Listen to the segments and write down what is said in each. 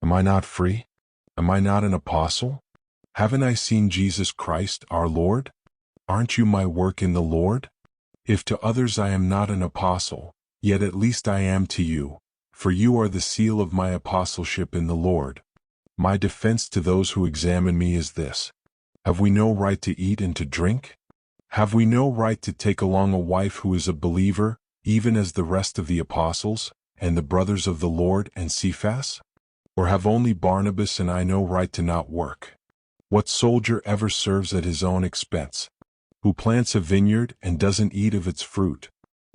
Am I not free? Am I not an apostle? Haven't I seen Jesus Christ, our Lord? Aren't you my work in the Lord? If to others I am not an apostle, yet at least I am to you, for you are the seal of my apostleship in the Lord. My defense to those who examine me is this: have we no right to eat and to drink? Have we no right to take along a wife who is a believer, even as the rest of the apostles, and the brothers of the Lord and Cephas? Or have only Barnabas and I no right to not work? What soldier ever serves at his own expense? Who plants a vineyard and doesn't eat of its fruit?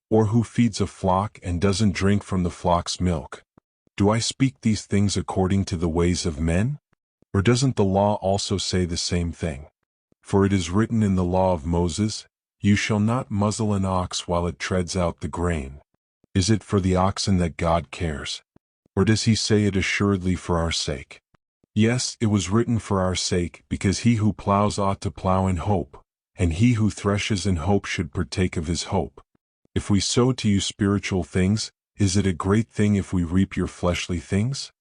Or who feeds a flock and doesn't drink from the flock's milk? Do I speak these things according to the ways of men? Or doesn't the law also say the same thing? For it is written in the law of Moses, "You shall not muzzle an ox while it treads out the grain." Is it for the oxen that God cares? Or does he say it assuredly for our sake? Yes, it was written for our sake, because he who plows ought to plow in hope, and he who threshes in hope should partake of his hope. If we sow to you spiritual things, is it a great thing if we reap your fleshly things?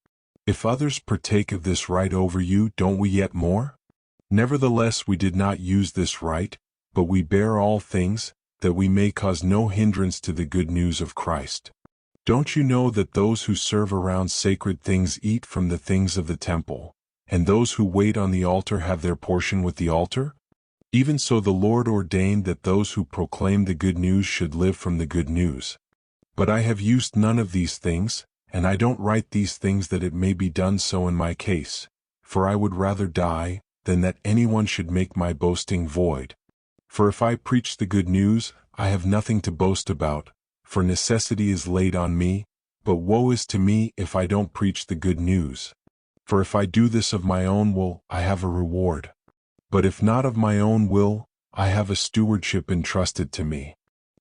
If others partake of this right over you, don't we yet more? Nevertheless, we did not use this right, but we bear all things, that we may cause no hindrance to the good news of Christ. Don't you know that those who serve around sacred things eat from the things of the temple, and those who wait on the altar have their portion with the altar? Even so the Lord ordained that those who proclaim the good news should live from the good news. But I have used none of these things, and I don't write these things that it may be done so in my case, for I would rather die, than that anyone should make my boasting void. For if I preach the good news, I have nothing to boast about, for necessity is laid on me, but woe is to me if I don't preach the good news. For if I do this of my own will, I have a reward. But if not of my own will, I have a stewardship entrusted to me.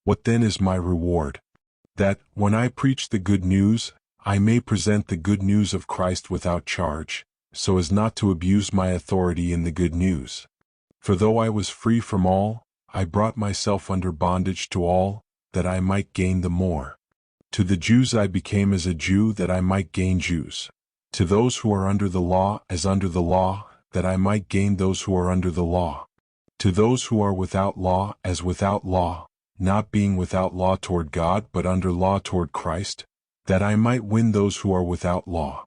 What then is my reward? That, when I preach the good news, I may present the good news of Christ without charge, so as not to abuse my authority in the good news. For though I was free from all, I brought myself under bondage to all, that I might gain the more. To the Jews I became as a Jew that I might gain Jews. To those who are under the law as under the law, that I might gain those who are under the law. To those who are without law as without law, not being without law toward God but under law toward Christ, that I might win those who are without law.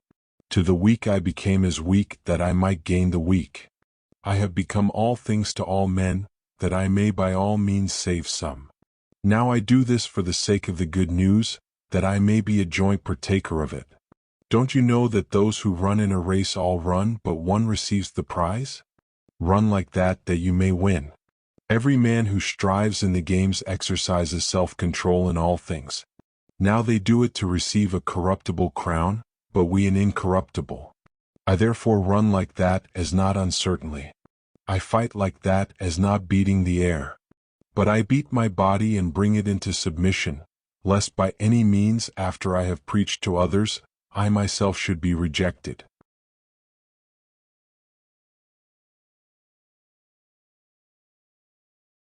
To the weak I became as weak that I might gain the weak. I have become all things to all men, that I may by all means save some. Now I do this for the sake of the good news, that I may be a joint partaker of it. Don't you know that those who run in a race all run, but one receives the prize? Run like that you may win. Every man who strives in the games exercises self-control in all things. Now they do it to receive a corruptible crown, but we an incorruptible. I therefore run like that as not uncertainly. I fight like that as not beating the air. But I beat my body and bring it into submission, lest by any means after I have preached to others, I myself should be rejected.